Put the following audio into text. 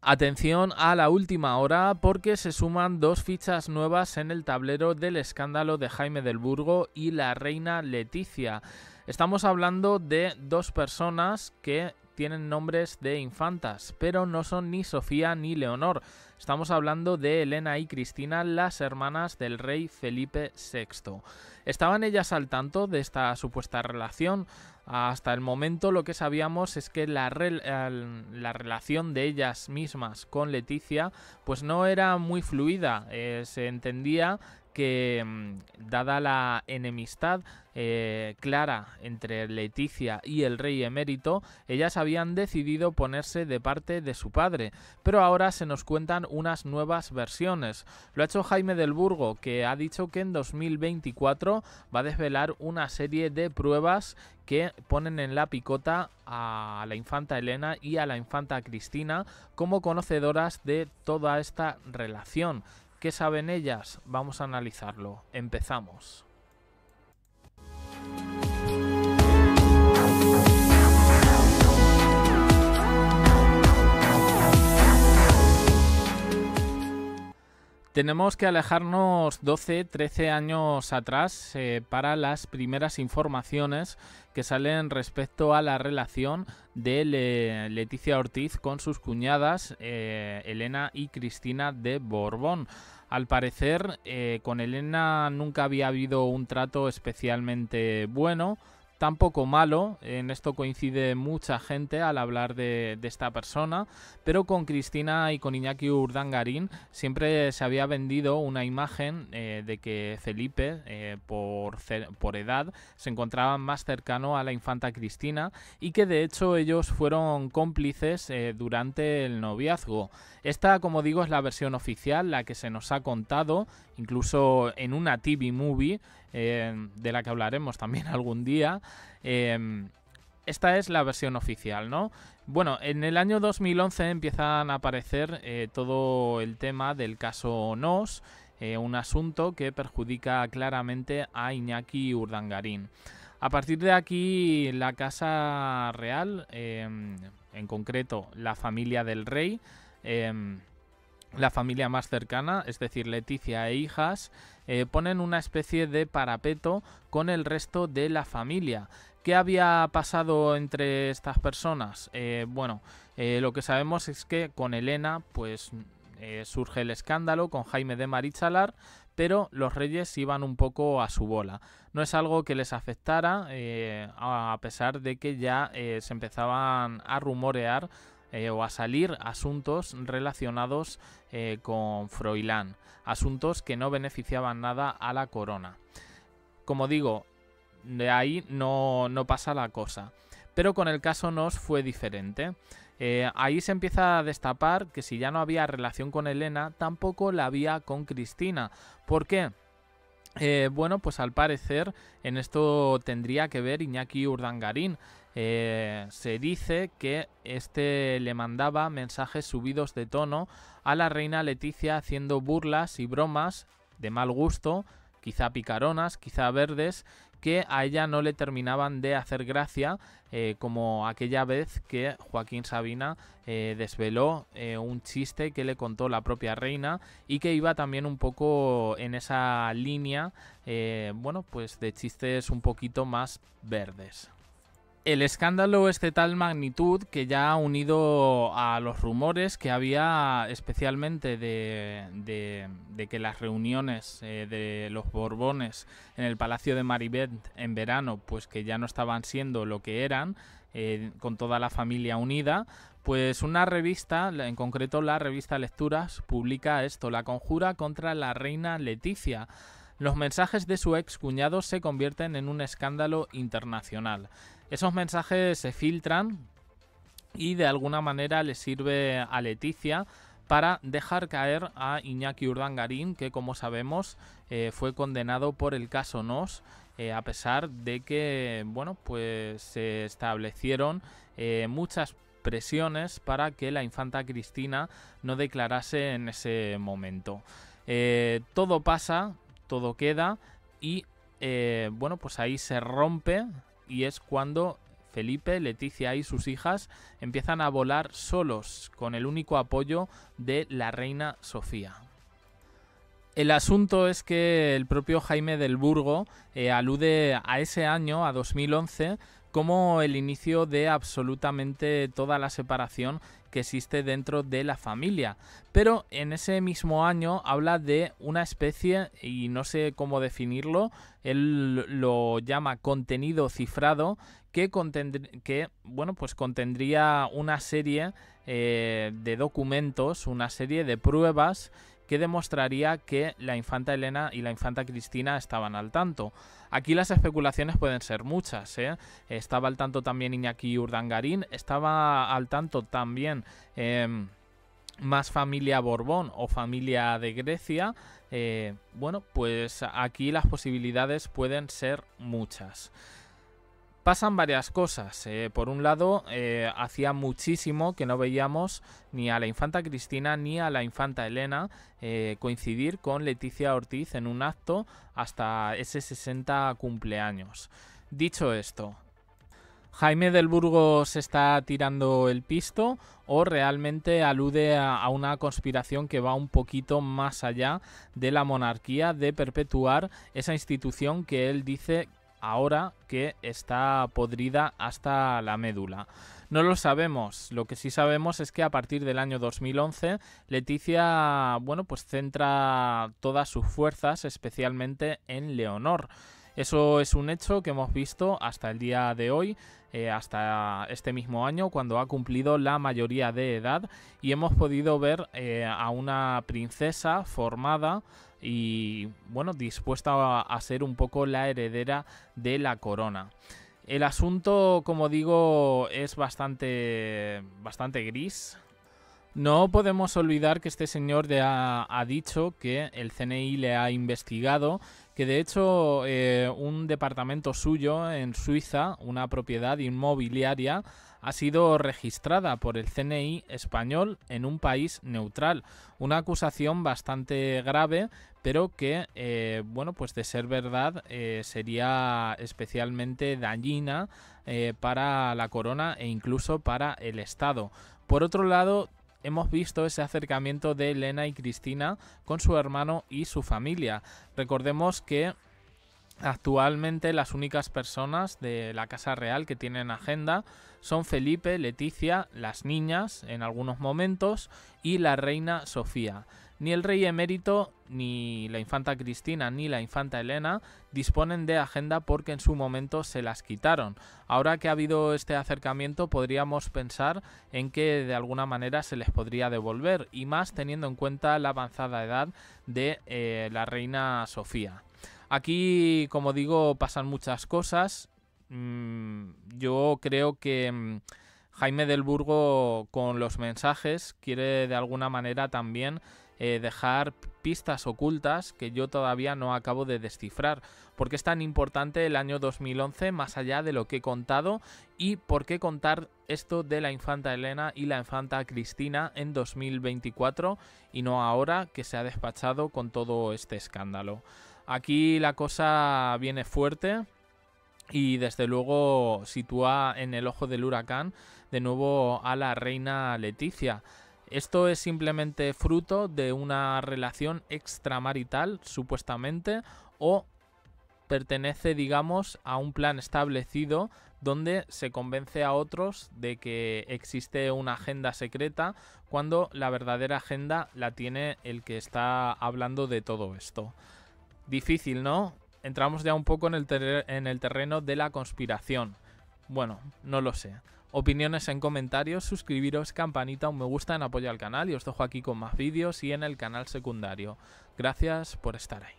Atención a la última hora porque se suman dos fichas nuevas en el tablero del escándalo de Jaime del Burgo y la reina Letizia. Estamos hablando de dos personas que tienen nombres de infantas, pero no son ni Sofía ni Leonor. Estamos hablando de Elena y Cristina, las hermanas del rey Felipe VI. ¿Estaban ellas al tanto de esta supuesta relación? Hasta el momento lo que sabíamos es que la relación de ellas mismas con Letizia pues no era muy fluida. Se entendía que, dada la enemistad clara entre Letizia y el rey emérito, ellas habían decidido ponerse de parte de su padre. Pero ahora se nos cuentan unas nuevas versiones. Lo ha hecho Jaime del Burgo, que ha dicho que en 2024 va a desvelar una serie de pruebas que ponen en la picota a la infanta Elena y a la infanta Cristina como conocedoras de toda esta relación. ¿Qué saben ellas? Vamos a analizarlo. Empezamos. Tenemos que alejarnos 12-13 años atrás para las primeras informaciones que salen respecto a la relación de Letizia Ortiz con sus cuñadas Elena y Cristina de Borbón. Al parecer, con Elena nunca había habido un trato especialmente bueno, tampoco malo. En esto coincide mucha gente al hablar de esta persona, pero con Cristina y con Iñaki Urdangarín siempre se había vendido una imagen de que Felipe, por edad, se encontraba más cercano a la infanta Cristina y que de hecho ellos fueron cómplices durante el noviazgo. Esta, como digo, es la versión oficial, la que se nos ha contado, incluso en una TV movie, de la que hablaremos también algún día. Esta es la versión oficial, ¿no? Bueno, en el año 2011 empiezan a aparecer todo el tema del caso Nos, un asunto que perjudica claramente a Iñaki Urdangarín. A partir de aquí, la Casa Real, en concreto la familia del rey, la familia más cercana, es decir, Letizia e hijas, ponen una especie de parapeto con el resto de la familia. ¿Qué había pasado entre estas personas? Lo que sabemos es que con Elena pues surge el escándalo con Jaime de Marichalar, pero los reyes iban un poco a su bola. No es algo que les afectara, a pesar de que ya se empezaban a rumorear o a salir asuntos relacionados con Froilán, asuntos que no beneficiaban nada a la corona. Como digo, de ahí no pasa la cosa, pero con el caso Nos fue diferente. Ahí se empieza a destapar que si ya no había relación con Elena, tampoco la había con Cristina. ¿Por qué? Pues al parecer en esto tendría que ver Iñaki Urdangarín. Se dice que este le mandaba mensajes subidos de tono a la reina Letizia haciendo burlas y bromas de mal gusto, quizá picaronas, quizá verdes, que a ella no le terminaban de hacer gracia, como aquella vez que Joaquín Sabina desveló un chiste que le contó la propia reina y que iba también un poco en esa línea, pues de chistes un poquito más verdes. El escándalo es de tal magnitud que ya ha unido a los rumores que había, especialmente de que las reuniones de los Borbones en el Palacio de Maribet en verano, pues que ya no estaban siendo lo que eran, con toda la familia unida, pues una revista, en concreto la revista Lecturas, publica esto: La conjura contra la reina Letizia. Los mensajes de su ex cuñado se convierten en un escándalo internacional. Esos mensajes se filtran y de alguna manera le sirve a Letizia para dejar caer a Iñaki Urdangarín, que como sabemos fue condenado por el caso Nos, a pesar de que pues se establecieron muchas presiones para que la infanta Cristina no declarase en ese momento. Todo pasa, todo queda y pues ahí se rompe, y es cuando Felipe, Leticia y sus hijas empiezan a volar solos con el único apoyo de la reina Sofía. El asunto es que el propio Jaime del Burgo alude a ese año, a 2011, como el inicio de absolutamente toda la separación que existe dentro de la familia. Pero en ese mismo año habla de una especie, y no sé cómo definirlo, él lo llama contenido cifrado, que contendría una serie de documentos, una serie de pruebas que demostraría que la infanta Elena y la infanta Cristina estaban al tanto. Aquí las especulaciones pueden ser muchas, ¿eh? Estaba al tanto también Iñaki Urdangarín, estaba al tanto también más familia Borbón o familia de Grecia. Pues aquí las posibilidades pueden ser muchas. Pasan varias cosas. Por un lado, hacía muchísimo que no veíamos ni a la infanta Cristina ni a la infanta Elena coincidir con Leticia Ortiz en un acto hasta ese 60 cumpleaños. Dicho esto, ¿Jaime del Burgo se está tirando el pisto o realmente alude a una conspiración que va un poquito más allá de la monarquía, de perpetuar esa institución que él dice ahora que está podrida hasta la médula? No lo sabemos. Lo que sí sabemos es que a partir del año 2011 Leticia, centra todas sus fuerzas especialmente en Leonor. Eso es un hecho que hemos visto hasta el día de hoy, hasta este mismo año, cuando ha cumplido la mayoría de edad, y hemos podido ver a una princesa formada y dispuesta a ser un poco la heredera de la corona. El asunto, como digo, es bastante gris. No podemos olvidar que este señor ha dicho que el CNI le ha investigado, que de hecho un departamento suyo en Suiza, una propiedad inmobiliaria, ha sido registrada por el CNI español en un país neutral. Una acusación bastante grave, pero que, de ser verdad, sería especialmente dañina para la corona e incluso para el Estado. Por otro lado, hemos visto ese acercamiento de Elena y Cristina con su hermano y su familia. Recordemos que actualmente las únicas personas de la Casa Real que tienen agenda son Felipe, Leticia, las niñas en algunos momentos y la reina Sofía. Ni el rey emérito, ni la infanta Cristina, ni la infanta Elena disponen de agenda porque en su momento se las quitaron. Ahora que ha habido este acercamiento, podríamos pensar en que de alguna manera se les podría devolver, y más teniendo en cuenta la avanzada edad de la reina Sofía. Aquí, como digo, pasan muchas cosas. Yo creo que Jaime del Burgo, con los mensajes, quiere de alguna manera también dejar pistas ocultas que yo todavía no acabo de descifrar. ¿Por qué es tan importante el año 2011 más allá de lo que he contado? ¿Y por qué contar esto de la infanta Elena y la infanta Cristina en 2024 y no ahora que se ha despachado con todo este escándalo? Aquí la cosa viene fuerte y desde luego sitúa en el ojo del huracán de nuevo a la reina Leticia. Esto es simplemente fruto de una relación extramarital, supuestamente, o pertenece, digamos, a un plan establecido donde se convence a otros de que existe una agenda secreta cuando la verdadera agenda la tiene el que está hablando de todo esto. Difícil, ¿no? Entramos ya un poco en el terreno de la conspiración. Bueno, no lo sé. Opiniones en comentarios, suscribiros, campanita, un me gusta en apoyo al canal y os dejo aquí con más vídeos y en el canal secundario. Gracias por estar ahí.